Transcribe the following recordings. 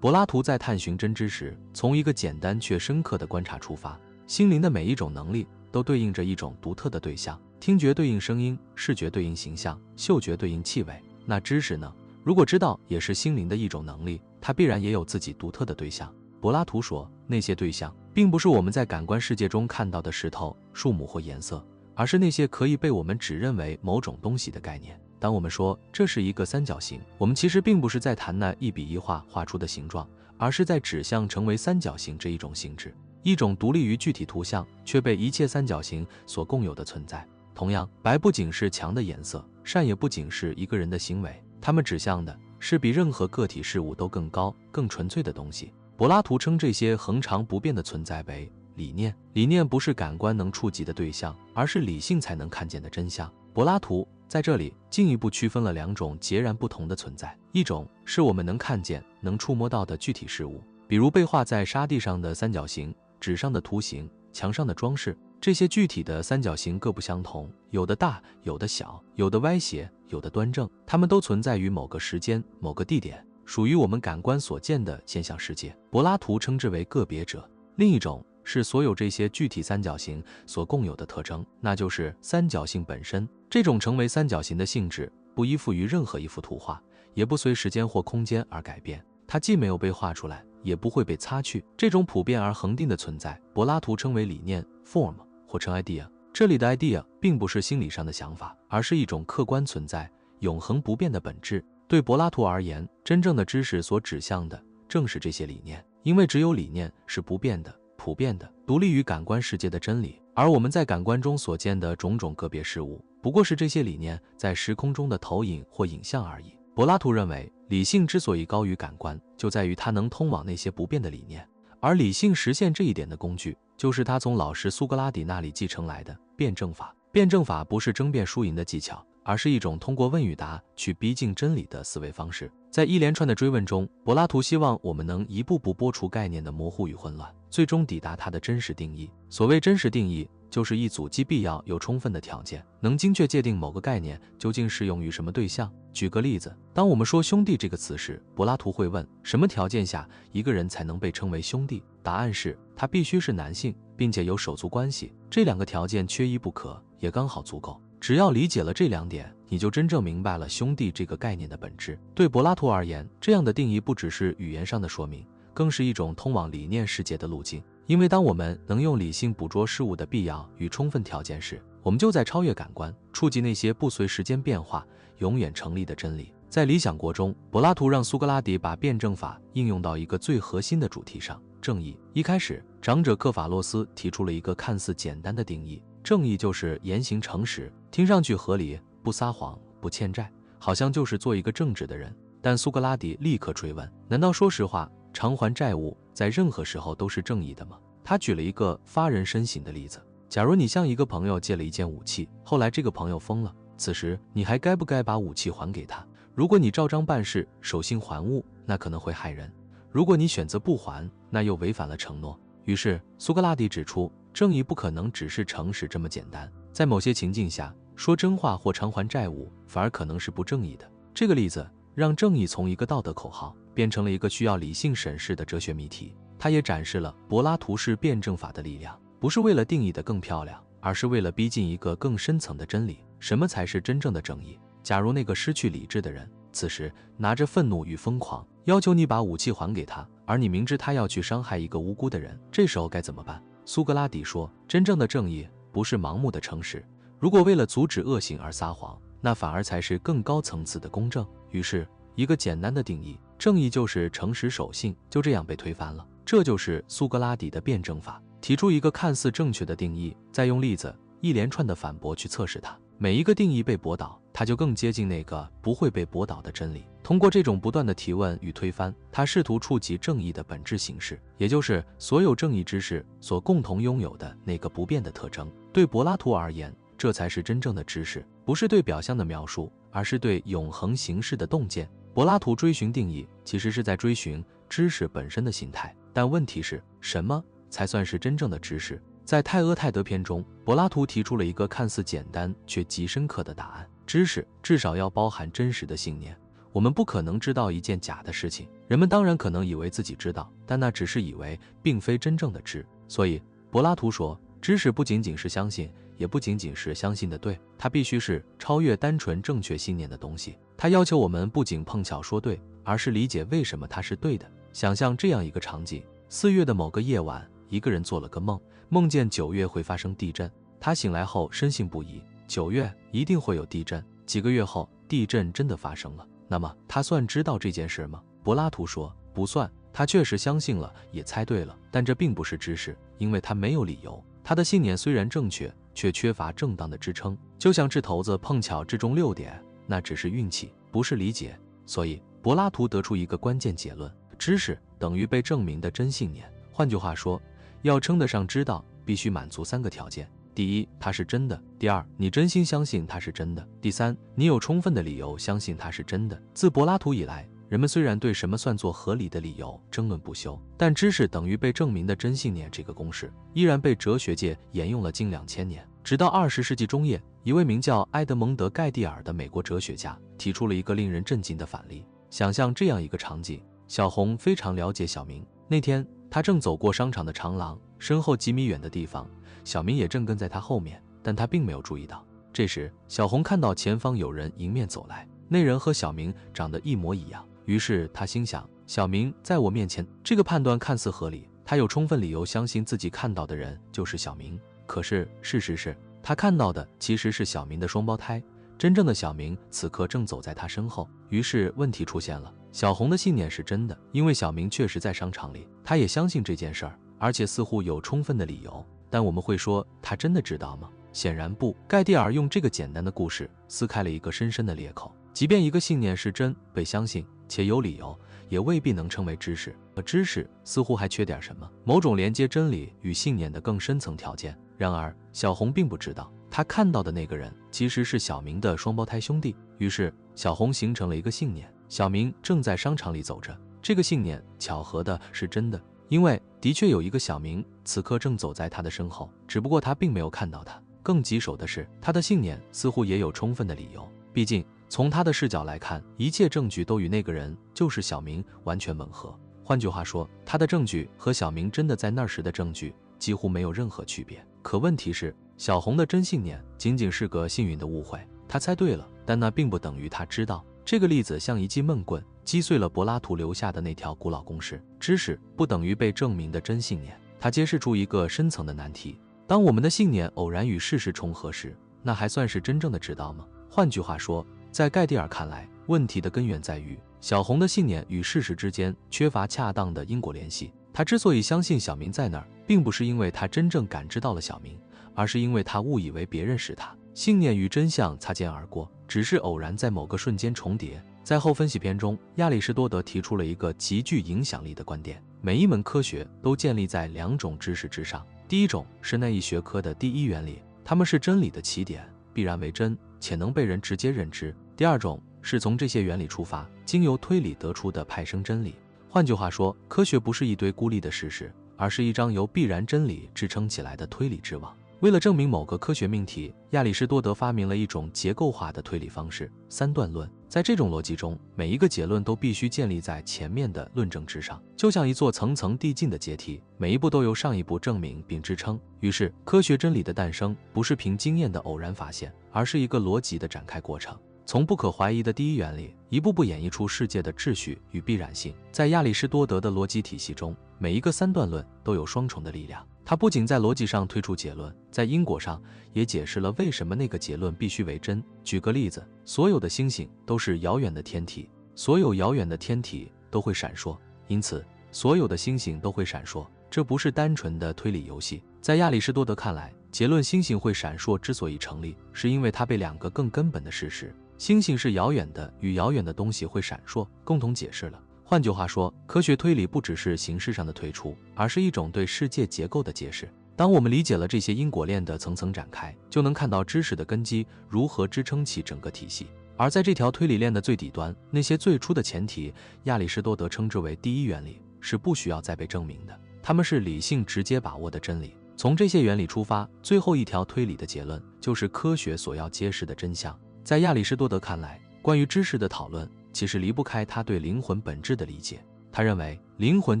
柏拉图在探寻真知时，从一个简单却深刻的观察出发，心灵的每一种能力都对应着一种独特的对象，听觉对应声音，视觉对应形象，嗅觉对应气味。那知识呢？如果知道也是心灵的一种能力，它必然也有自己独特的对象。柏拉图说，那些对象并不是我们在感官世界中看到的石头、树木或颜色，而是那些可以被我们只认为某种东西的概念。当我们说这是一个三角形，我们其实并不是在谈那一笔一画画出的形状，而是在指向成为三角形这一种性质，一种独立于具体图像却被一切三角形所共有的存在。同样，白不仅是墙的颜色，善也不仅是一个人的行为，它们指向的是比任何个体事物都更高、更纯粹的东西。柏拉图称这些恒常不变的存在为理念。理念不是感官能触及的对象，而是理性才能看见的真相。柏拉图在这里进一步区分了两种截然不同的存在，一种是我们能看见、能触摸到的具体事物，比如被画在沙地上的三角形、纸上的图形、墙上的装饰。这些具体的三角形各不相同，有的大，有的小，有的歪斜，有的端正，它们都存在于某个时间、某个地点，属于我们感官所见的现象世界。柏拉图称之为个别者。另一种是所有这些具体三角形所共有的特征，那就是三角形本身。这种成为三角形的性质不依附于任何一幅图画，也不随时间或空间而改变，它既没有被画出来，也不会被擦去。这种普遍而恒定的存在，柏拉图称为理念 form 或称 idea。 这里的 idea 并不是心理上的想法，而是一种客观存在、永恒不变的本质。对柏拉图而言，真正的知识所指向的正是这些理念，因为只有理念是不变的、普遍的、独立于感官世界的真理，而我们在感官中所见的种种个别事物，不过是这些理念在时空中的投影或影像而已。柏拉图认为，理性之所以高于感官，就在于它能通往那些不变的理念，而理性实现这一点的工具，就是他从老师苏格拉底那里继承来的辩证法。辩证法不是争辩输赢的技巧，而是一种通过问与答去逼近真理的思维方式。在一连串的追问中，柏拉图希望我们能一步步剥除概念的模糊与混乱，最终抵达它的真实定义。所谓真实定义，就是一组既必要又充分的条件，能精确界定某个概念究竟适用于什么对象。举个例子，当我们说兄弟这个词时，柏拉图会问，什么条件下一个人才能被称为兄弟？答案是，他必须是男性，并且有手足关系。这两个条件缺一不可，也刚好足够。只要理解了这两点，你就真正明白了兄弟这个概念的本质。对柏拉图而言，这样的定义不只是语言上的说明，更是一种通往理念世界的路径。因为当我们能用理性捕捉事物的必要与充分条件时，我们就在超越感官，触及那些不随时间变化、永远成立的真理。在理想国中，柏拉图让苏格拉底把辩证法应用到一个最核心的主题上，正义。一开始，长者克法洛斯提出了一个看似简单的定义，正义就是言行诚实，听上去合理，不撒谎，不欠债，好像就是做一个正直的人。但苏格拉底立刻追问，难道说实话、偿还债务在任何时候都是正义的吗？他举了一个发人深省的例子，假如你向一个朋友借了一件武器，后来这个朋友疯了，此时你还该不该把武器还给他？如果你照章办事，守信还物，那可能会害人；如果你选择不还，那又违反了承诺。于是苏格拉底指出，正义不可能只是诚实这么简单，在某些情境下，说真话或偿还债务反而可能是不正义的。这个例子让正义从一个道德口号变成了一个需要理性审视的哲学谜题。它也展示了柏拉图式辩证法的力量，不是为了定义得更漂亮，而是为了逼近一个更深层的真理：什么才是真正的正义？假如那个失去理智的人此时拿着愤怒与疯狂要求你把武器还给他，而你明知他要去伤害一个无辜的人，这时候该怎么办？苏格拉底说，真正的正义不是盲目的诚实，如果为了阻止恶行而撒谎，那反而才是更高层次的公正。于是一个简单的定义，正义就是诚实守信，就这样被推翻了。这就是苏格拉底的辩证法，提出一个看似正确的定义，再用例子一连串的反驳去测试它。每一个定义被驳倒，它就更接近那个不会被驳倒的真理。通过这种不断的提问与推翻，他试图触及正义的本质形式，也就是所有正义之士所共同拥有的那个不变的特征。对柏拉图而言，这才是真正的知识，不是对表象的描述，而是对永恒形式的洞见。柏拉图追寻定义，其实是在追寻知识本身的形态。但问题是，什么才算是真正的知识？在泰阿泰德篇中，柏拉图提出了一个看似简单却极深刻的答案：知识至少要包含真实的信念。我们不可能知道一件假的事情。人们当然可能以为自己知道，但那只是以为，并非真正的知。所以，柏拉图说，知识不仅仅是相信，也不仅仅是相信的对，它必须是超越单纯正确信念的东西。它要求我们不仅碰巧说对，而是理解为什么它是对的。想象这样一个场景：4月的某个夜晚，一个人做了个梦，梦见9月会发生地震。他醒来后深信不疑，9月一定会有地震。几个月后，地震真的发生了。那么他算知道这件事吗？柏拉图说，不算。他确实相信了，也猜对了，但这并不是知识，因为他没有理由。他的信念虽然正确，却缺乏正当的支撑，就像掷骰子碰巧掷中6点，那只是运气，不是理解。所以柏拉图得出一个关键结论：知识等于被证明的真信念。换句话说，要称得上知道，必须满足3个条件：第一，它是真的；第二，你真心相信它是真的；第三，你有充分的理由相信它是真的。自柏拉图以来，人们虽然对什么算作合理的理由争论不休，但知识等于被证明的真信念这个公式依然被哲学界沿用了近2000年。直到20世纪中叶，一位名叫埃德蒙德·盖蒂尔的美国哲学家提出了一个令人震惊的反例。想象这样一个场景：小红非常了解小明。那天，他正走过商场的长廊，身后几米远的地方，小明也正跟在他后面，但他并没有注意到。这时，小红看到前方有人迎面走来，那人和小明长得一模一样。于是他心想，小明在我面前。这个判断看似合理，他有充分理由相信自己看到的人就是小明。可是事实是，他看到的其实是小明的双胞胎，真正的小明此刻正走在他身后。于是问题出现了，小红的信念是真的，因为小明确实在商场里，他也相信这件事儿，而且似乎有充分的理由。但我们会说，他真的知道吗？显然不。盖蒂尔用这个简单的故事撕开了一个深深的裂口。即便一个信念是真，被相信且有理由，也未必能称为知识。而知识似乎还缺点什么，某种连接真理与信念的更深层条件。然而小红并不知道，她看到的那个人其实是小明的双胞胎兄弟。于是小红形成了一个信念：小明正在商场里走着。这个信念巧合的是真的，因为的确有一个小明此刻正走在他的身后，只不过他并没有看到他。更棘手的是，他的信念似乎也有充分的理由，毕竟从他的视角来看，一切证据都与那个人就是小明完全吻合。换句话说，他的证据和小明真的在那儿时的证据几乎没有任何区别。可问题是，小红的真信念仅仅是个幸运的误会，他猜对了，但那并不等于他知道。这个例子像一记闷棍，击碎了柏拉图留下的那条古老公式：知识不等于被证明的真信念。它揭示出一个深层的难题：当我们的信念偶然与事实重合时，那还算是真正的知道吗？换句话说，在盖蒂尔看来，问题的根源在于小红的信念与事实之间缺乏恰当的因果联系。他之所以相信小明在那儿，并不是因为他真正感知到了小明，而是因为他误以为别人是他。信念与真相擦肩而过，只是偶然在某个瞬间重叠。在后分析篇中，亚里士多德提出了一个极具影响力的观点：每一门科学都建立在2种知识之上。第一种是那一学科的第一原理，它们是真理的起点，必然为真，且能被人直接认知。第二种是从这些原理出发，经由推理得出的派生真理。换句话说，科学不是一堆孤立的事实，而是一张由必然真理支撑起来的推理之网。为了证明某个科学命题，亚里士多德发明了一种结构化的推理方式——三段论。在这种逻辑中，每一个结论都必须建立在前面的论证之上，就像一座层层递进的阶梯，每一步都由上一步证明并支撑。于是，科学真理的诞生不是凭经验的偶然发现，而是一个逻辑的展开过程。从不可怀疑的第一原理，一步步演绎出世界的秩序与必然性。在亚里士多德的逻辑体系中，每一个三段论都有双重的力量。它不仅在逻辑上推出结论，在因果上也解释了为什么那个结论必须为真。举个例子，所有的星星都是遥远的天体，所有遥远的天体都会闪烁，因此所有的星星都会闪烁。这不是单纯的推理游戏。在亚里士多德看来，结论星星会闪烁之所以成立，是因为它被2个更根本的事实：星星是遥远的与遥远的东西会闪烁共同解释了。换句话说，科学推理不只是形式上的推出，而是一种对世界结构的解释。当我们理解了这些因果链的层层展开，就能看到知识的根基如何支撑起整个体系。而在这条推理链的最底端，那些最初的前提，亚里士多德称之为第一原理，是不需要再被证明的，它们是理性直接把握的真理。从这些原理出发，最后一条推理的结论就是科学所要揭示的真相。在亚里士多德看来，关于知识的讨论其实离不开他对灵魂本质的理解。他认为灵魂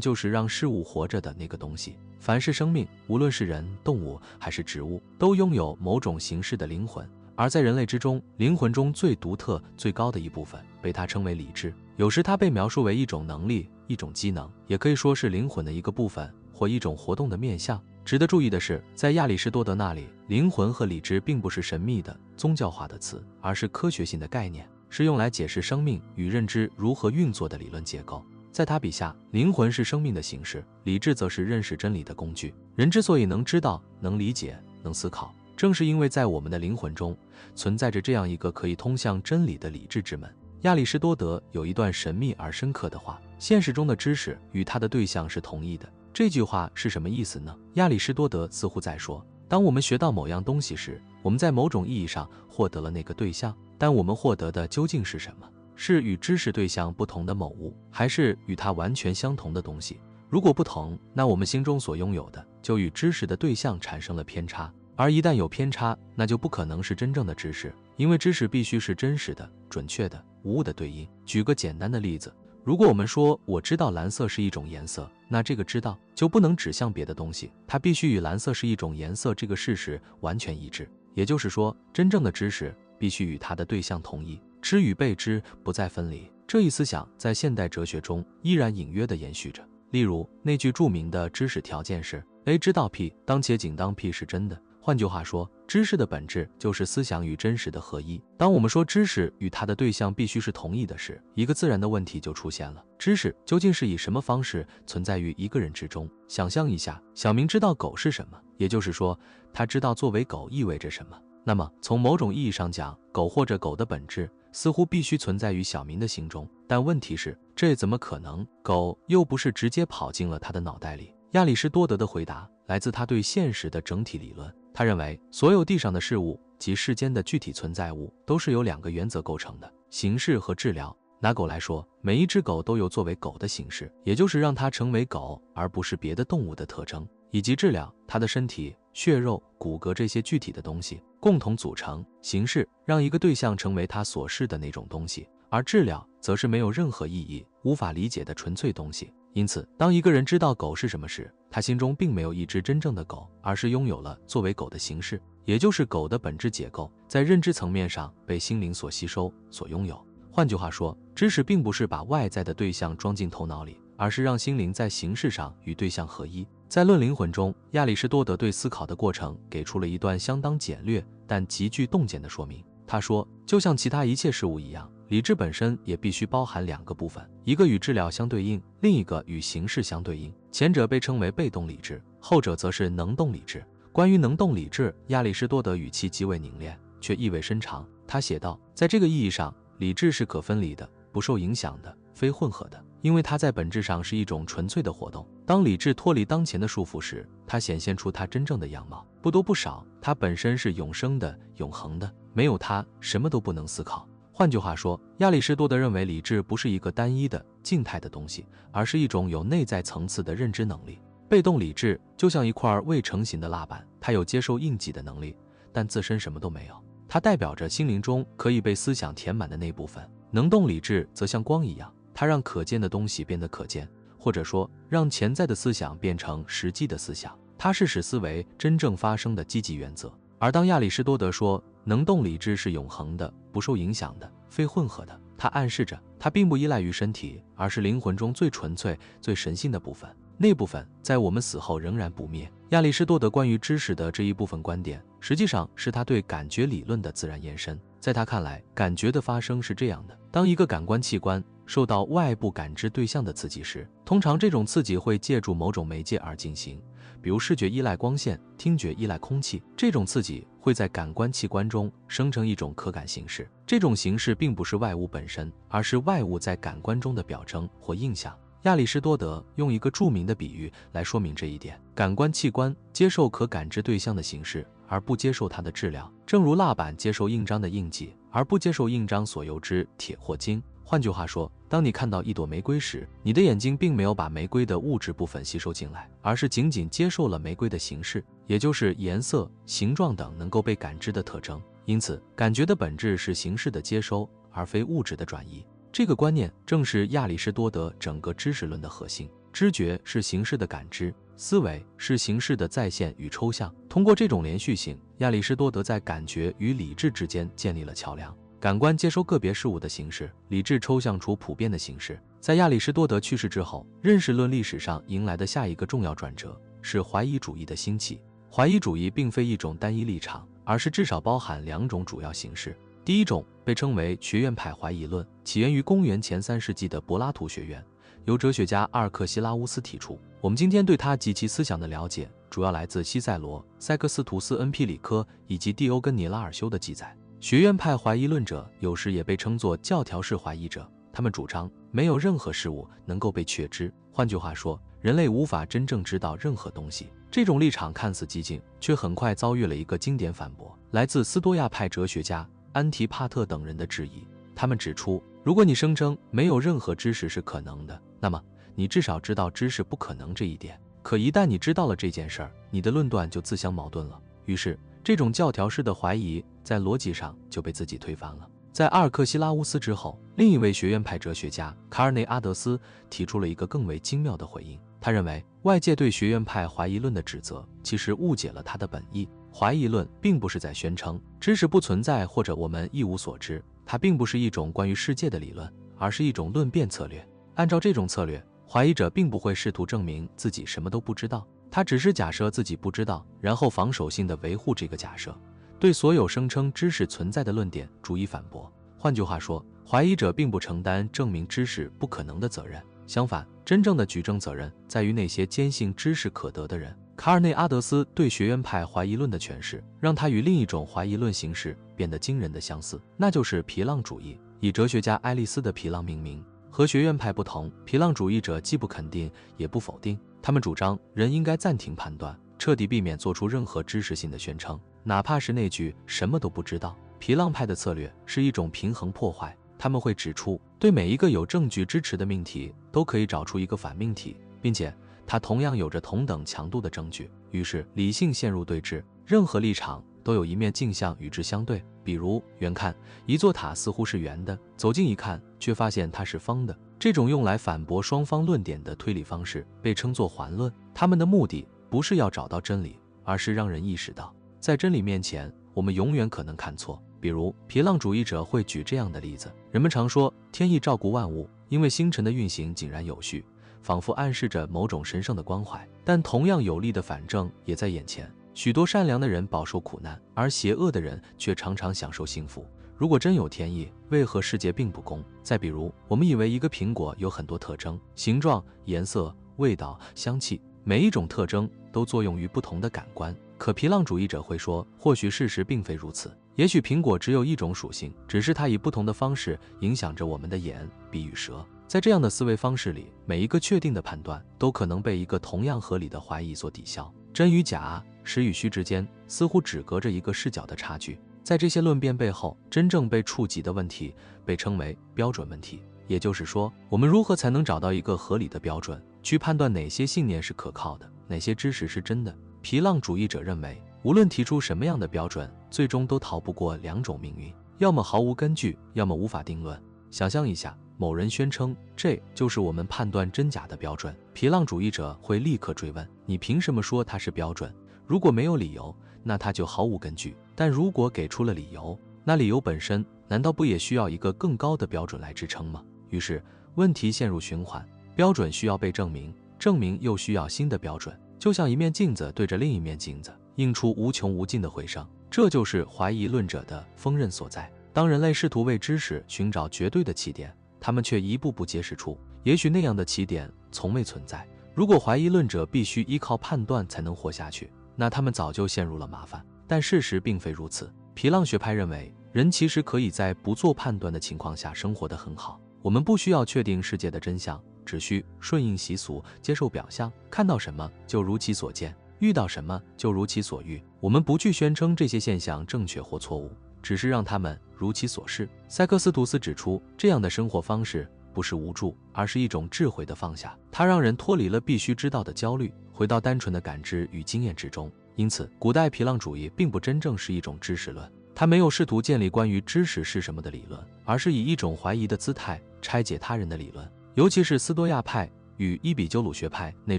就是让事物活着的那个东西，凡是生命，无论是人、动物还是植物，都拥有某种形式的灵魂。而在人类之中，灵魂中最独特、最高的一部分被他称为理智。有时它被描述为一种能力、一种机能，也可以说是灵魂的一个部分或一种活动的面向。值得注意的是，在亚里士多德那里，灵魂和理智并不是神秘的、宗教化的词，而是科学性的概念，是用来解释生命与认知如何运作的理论结构。在他笔下，灵魂是生命的形式，理智则是认识真理的工具。人之所以能知道、能理解、能思考，正是因为在我们的灵魂中存在着这样一个可以通向真理的理智之门。亚里士多德有一段神秘而深刻的话：现实中的知识与它的对象是同一的。这句话是什么意思呢？亚里士多德似乎在说，当我们学到某样东西时，我们在某种意义上获得了那个对象，但我们获得的究竟是什么？是与知识对象不同的某物，还是与它完全相同的东西？如果不同，那我们心中所拥有的就与知识的对象产生了偏差，而一旦有偏差，那就不可能是真正的知识，因为知识必须是真实的、准确的、无误的对应。举个简单的例子，如果我们说我知道蓝色是一种颜色，那这个知道就不能指向别的东西，它必须与蓝色是一种颜色这个事实完全一致。也就是说，真正的知识必须与它的对象同一，知与被知不再分离。这一思想在现代哲学中依然隐约地延续着。例如，那句著名的知识条件是 A 知道 P， 当且仅当 P 是真的。换句话说，知识的本质就是思想与真实的合一。当我们说知识与它的对象必须是同一的时，一个自然的问题就出现了：知识究竟是以什么方式存在于一个人之中？想象一下，小明知道狗是什么，也就是说，他知道作为狗意味着什么。那么，从某种意义上讲，狗或者狗的本质似乎必须存在于小明的心中。但问题是，这怎么可能？狗又不是直接跑进了他的脑袋里。亚里士多德的回答来自他对现实的整体理论。他认为，所有地上的事物及世间的具体存在物都是由两个原则构成的：形式和质量。拿狗来说，每一只狗都有作为狗的形式，也就是让它成为狗而不是别的动物的特征，以及质量，它的身体、血肉、骨骼这些具体的东西共同组成。形式让一个对象成为他所示的那种东西，而质量则是没有任何意义、无法理解的纯粹东西。因此，当一个人知道狗是什么时，他心中并没有一只真正的狗，而是拥有了作为狗的形式，也就是狗的本质结构，在认知层面上被心灵所吸收、所拥有。换句话说，知识并不是把外在的对象装进头脑里，而是让心灵在形式上与对象合一。在《论灵魂》中，亚里士多德对思考的过程给出了一段相当简略但极具洞见的说明。他说，就像其他一切事物一样，理智本身也必须包含两个部分，一个与质料相对应，另一个与形式相对应。前者被称为被动理智，后者则是能动理智。关于能动理智，亚里士多德语气极为凝练，却意味深长。他写道，在这个意义上，理智是可分离的，不受影响的，非混合的，因为它在本质上是一种纯粹的活动。当理智脱离当前的束缚时，它显现出它真正的样貌。不多不少，它本身是永生的、永恒的，没有它，什么都不能思考。换句话说，亚里士多德认为理智不是一个单一的、静态的东西，而是一种有内在层次的认知能力。被动理智就像一块未成型的蜡板，它有接受印记的能力，但自身什么都没有。它代表着心灵中可以被思想填满的那部分。能动理智则像光一样，它让可见的东西变得可见，或者说让潜在的思想变成实际的思想。它是使思维真正发生的积极原则。而当亚里士多德说能动理智是永恒的、不受影响的、非混合的，他暗示着它并不依赖于身体，而是灵魂中最纯粹、最神性的部分。那部分在我们死后仍然不灭。亚里士多德关于知识的这一部分观点，实际上是他对感觉理论的自然延伸。在他看来，感觉的发生是这样的：当一个感官器官受到外部感知对象的刺激时，通常这种刺激会借助某种媒介而进行，比如视觉依赖光线，听觉依赖空气。这种刺激会在感官器官中生成一种可感形式，这种形式并不是外物本身，而是外物在感官中的表征或印象。亚里士多德用一个著名的比喻来说明这一点：感官器官接受可感知对象的形式，而不接受它的质量，正如蜡板接受印章的印记，而不接受印章所由之铁或金。换句话说，当你看到一朵玫瑰时，你的眼睛并没有把玫瑰的物质部分吸收进来，而是仅仅接受了玫瑰的形式，也就是颜色、形状等能够被感知的特征。因此，感觉的本质是形式的接收，而非物质的转移。这个观念正是亚里士多德整个知识论的核心。知觉是形式的感知，思维是形式的再现与抽象。通过这种连续性，亚里士多德在感觉与理智之间建立了桥梁。感官接收个别事物的形式，理智抽象出普遍的形式。在亚里士多德去世之后，认识论历史上迎来的下一个重要转折是怀疑主义的兴起。怀疑主义并非一种单一立场，而是至少包含两种主要形式。第一种被称为学院派怀疑论，起源于公元前3世纪的柏拉图学院，由哲学家阿尔克西拉乌斯提出。我们今天对他及其思想的了解，主要来自西塞罗、塞克斯图斯、恩皮里科以及蒂欧根尼拉尔修的记载。学院派怀疑论者有时也被称作教条式怀疑者，他们主张没有任何事物能够被确知，换句话说，人类无法真正知道任何东西。这种立场看似激进，却很快遭遇了一个经典反驳，来自斯多亚派哲学家安提帕特等人的质疑。他们指出，如果你声称没有任何知识是可能的，那么你至少知道知识不可能这一点。可一旦你知道了这件事儿，你的论断就自相矛盾了。于是，这种教条式的怀疑在逻辑上就被自己推翻了。在阿尔克西拉乌斯之后，另一位学院派哲学家卡尔内阿德斯提出了一个更为精妙的回应。他认为，外界对学院派怀疑论的指责其实误解了他的本意。怀疑论并不是在宣称知识不存在或者我们一无所知，它并不是一种关于世界的理论，而是一种论辩策略。按照这种策略，怀疑者并不会试图证明自己什么都不知道，他只是假设自己不知道，然后防守性地维护这个假设，对所有声称知识存在的论点逐一反驳。换句话说，怀疑者并不承担证明知识不可能的责任，相反，真正的举证责任在于那些坚信知识可得的人。卡尔内阿德斯对学院派怀疑论的诠释，让他与另一种怀疑论形式变得惊人的相似，那就是皮浪主义，以哲学家爱丽丝的皮浪命名。和学院派不同，皮浪主义者既不肯定也不否定，他们主张人应该暂停判断，彻底避免做出任何知识性的宣称，哪怕是那句什么都不知道。皮浪派的策略是一种平衡破坏，他们会指出，对每一个有证据支持的命题都可以找出一个反命题，并且它同样有着同等强度的证据。于是理性陷入对峙，任何立场都有一面镜像与之相对。比如远看一座塔似乎是圆的，走近一看却发现它是方的。这种用来反驳双方论点的推理方式被称作环论。他们的目的不是要找到真理，而是让人意识到，在真理面前，我们永远可能看错。比如皮浪主义者会举这样的例子：人们常说天意照顾万物，因为星辰的运行井然有序，仿佛暗示着某种神圣的关怀。但同样有力的反证也在眼前，许多善良的人饱受苦难，而邪恶的人却常常享受幸福。如果真有天意，为何世界并不公？再比如，我们以为一个苹果有很多特征，形状、颜色、味道、香气，每一种特征都作用于不同的感官。可皮浪主义者会说，或许事实并非如此，也许苹果只有一种属性，只是它以不同的方式影响着我们的眼、鼻与舌。在这样的思维方式里，每一个确定的判断都可能被一个同样合理的怀疑所抵消。真与假、实与虚之间似乎只隔着一个视角的差距。在这些论辩背后，真正被触及的问题被称为标准问题，也就是说，我们如何才能找到一个合理的标准，去判断哪些信念是可靠的，哪些知识是真的。皮浪主义者认为，无论提出什么样的标准，最终都逃不过两种命运，要么毫无根据，要么无法定论。想象一下，某人宣称这就是我们判断真假的标准，皮浪主义者会立刻追问，你凭什么说它是标准？如果没有理由，那它就毫无根据。但如果给出了理由，那理由本身难道不也需要一个更高的标准来支撑吗？于是问题陷入循环，标准需要被证明，证明又需要新的标准，就像一面镜子对着另一面镜子，映出无穷无尽的回声。这就是怀疑论者的锋刃所在。当人类试图为知识寻找绝对的起点，他们却一步步揭示出，也许那样的起点从未存在。如果怀疑论者必须依靠判断才能活下去，那他们早就陷入了麻烦。但事实并非如此。皮浪学派认为，人其实可以在不做判断的情况下生活得很好。我们不需要确定世界的真相，只需顺应习俗，接受表象，看到什么就如其所见，遇到什么就如其所遇。我们不去宣称这些现象正确或错误，只是让他们如其所是。塞克斯图斯指出，这样的生活方式不是无助，而是一种智慧的放下。它让人脱离了必须知道的焦虑，回到单纯的感知与经验之中。因此，古代皮浪主义并不真正是一种知识论，它没有试图建立关于知识是什么的理论，而是以一种怀疑的姿态拆解他人的理论，尤其是斯多亚派与伊比鸠鲁学派那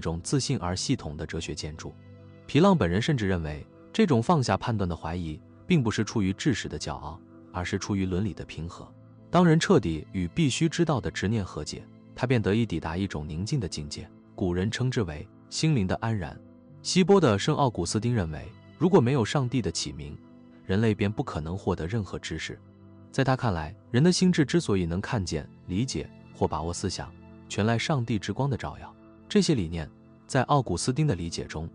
种自信而系统的哲学建筑。皮浪本人甚至认为，这种放下判断的怀疑，并不是出于知识的骄傲，而是出于伦理的平和。当人彻底与必须知道的执念和解，他便得以抵达一种宁静的境界，古人称之为心灵的安然。希波的圣奥古斯丁认为，如果没有上帝的启明，人类便不可能获得任何知识。在他看来，人的心智之所以能看见、理解或把握思想，全赖上帝之光的照耀。这些理念在奥古斯丁的理解中，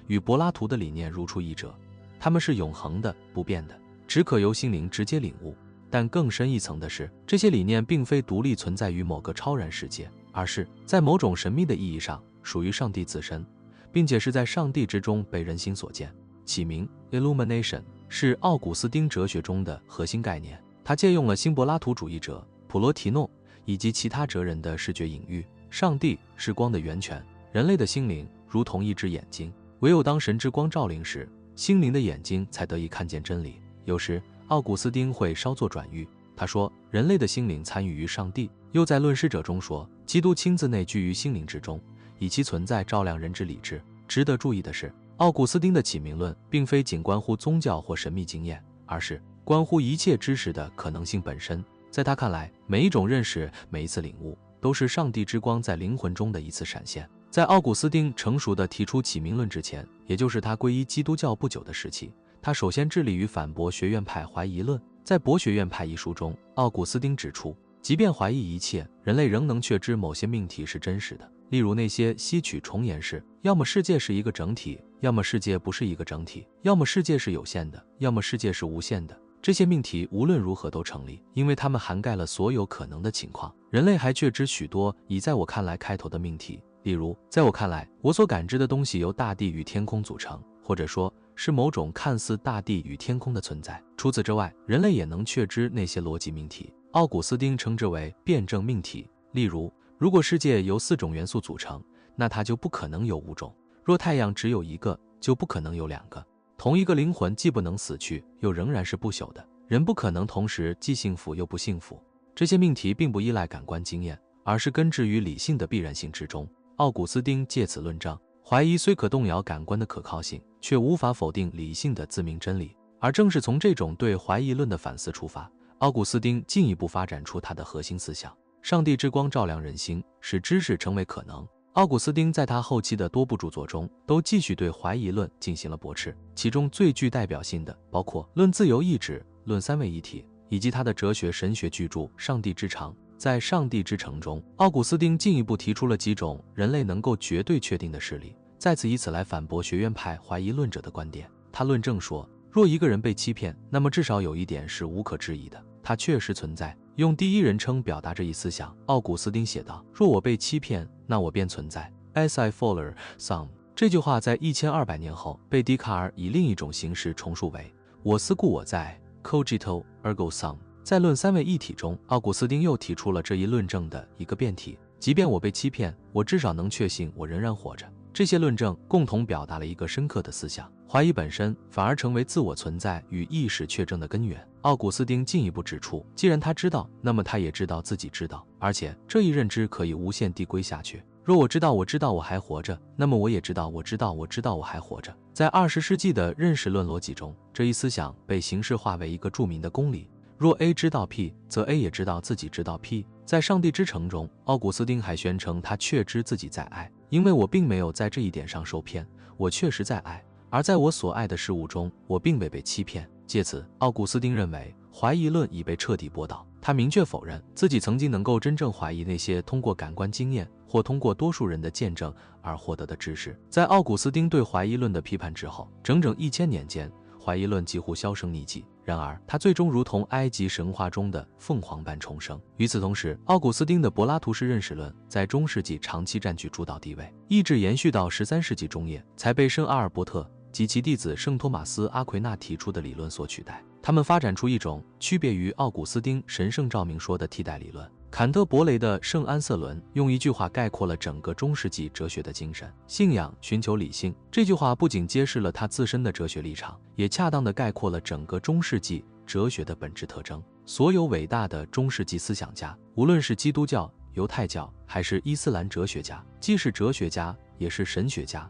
与柏拉图的理念如出一辙，它们是永恒的、不变的，只可由心灵直接领悟。但更深一层的是，这些理念并非独立存在于某个超然世界，而是在某种神秘的意义上属于上帝自身，并且是在上帝之中被人心所见。启明 （illumination） 是奥古斯丁哲学中的核心概念，他借用了新柏拉图主义者普罗提诺以及其他哲人的视觉隐喻。上帝是光的源泉，人类的心灵如同一只眼睛，唯有当神之光照临时，心灵的眼睛才得以看见真理。有时奥古斯丁会稍作转喻，他说人类的心灵参与于上帝，又在论师者中说基督亲自内居于心灵之中，以其存在照亮人之理智。值得注意的是，奥古斯丁的启明论并非仅关乎宗教或神秘经验，而是关乎一切知识的可能性本身。在他看来，每一种认识，每一次领悟，都是上帝之光在灵魂中的一次闪现。在奥古斯丁成熟地提出启明论之前，也就是他皈依基督教不久的时期，他首先致力于反驳学院派怀疑论。在《博学院派》一书中，奥古斯丁指出，即便怀疑一切，人类仍能确知某些命题是真实的，例如那些吸取重言式，要么世界是一个整体，要么世界不是一个整体，要么世界是有限的，要么世界是无限的。这些命题无论如何都成立，因为它们涵盖了所有可能的情况。人类还确知许多以在我看来开头的命题，例如，在我看来，我所感知的东西由大地与天空组成，或者说是某种看似大地与天空的存在。除此之外，人类也能确知那些逻辑命题，奥古斯丁称之为辩证命题。例如，如果世界由4种元素组成，那它就不可能有5种；若太阳只有一个，就不可能有2个。同一个灵魂既不能死去，又仍然是不朽的。人不可能同时既幸福又不幸福。这些命题并不依赖感官经验，而是根植于理性的必然性之中。奥古斯丁借此论证，怀疑虽可动摇感官的可靠性，却无法否定理性的自明真理。而正是从这种对怀疑论的反思出发，奥古斯丁进一步发展出他的核心思想：上帝之光照亮人心，使知识成为可能。奥古斯丁在他后期的多部著作中都继续对怀疑论进行了驳斥，其中最具代表性的包括《论自由意志》、《论三位一体》，以及他的哲学神学巨著《上帝之城》。在《上帝之城》中，奥古斯丁进一步提出了几种人类能够绝对确定的事理，以此来反驳学院派怀疑论者的观点。他论证说，若一个人被欺骗，那么至少有一点是无可置疑的，它确实存在。用第一人称表达这一思想，奥古斯丁写道：若我被欺骗，那我便存在。As I fall some。 这句话在1200年后被笛卡尔以另一种形式重述为我思故我在 cogito ergo sum。 在论三位一体中，奥古斯丁又提出了这一论证的一个辩题：即便我被欺骗，我至少能确信我仍然活着。这些论证共同表达了一个深刻的思想：怀疑本身反而成为自我存在与意识确证的根源。奥古斯丁进一步指出，既然他知道，那么他也知道自己知道，而且这一认知可以无限递归下去。若我知道我知道我还活着，那么我也知道我知道我知道我还活着。在20世纪的认识论逻辑中，这一思想被形式化为一个著名的公理：若 A 知道 P， 则 A 也知道自己知道 P。在《上帝之城》中，奥古斯丁还宣称他确知自己在爱，因为我并没有在这一点上受骗，我确实在爱，而在我所爱的事物中，我并未被欺骗。借此，奥古斯丁认为怀疑论已被彻底驳倒。他明确否认自己曾经能够真正怀疑那些通过感官经验或通过多数人的见证而获得的知识。在奥古斯丁对怀疑论的批判之后，整整1000年间，怀疑论几乎销声匿迹。然而，它最终如同埃及神话中的凤凰般重生。与此同时，奥古斯丁的柏拉图式认识论在中世纪长期占据主导地位，一直延续到13世纪中叶，才被圣阿尔伯特及其弟子圣托马斯·阿奎那提出的理论所取代。他们发展出一种区别于奥古斯丁神圣照明说的替代理论。坎特伯雷的圣安瑟伦用一句话概括了整个中世纪哲学的精神：信仰寻求理性。这句话不仅揭示了他自身的哲学立场，也恰当地概括了整个中世纪哲学的本质特征。所有伟大的中世纪思想家，无论是基督教、犹太教还是伊斯兰哲学家，既是哲学家，也是神学家。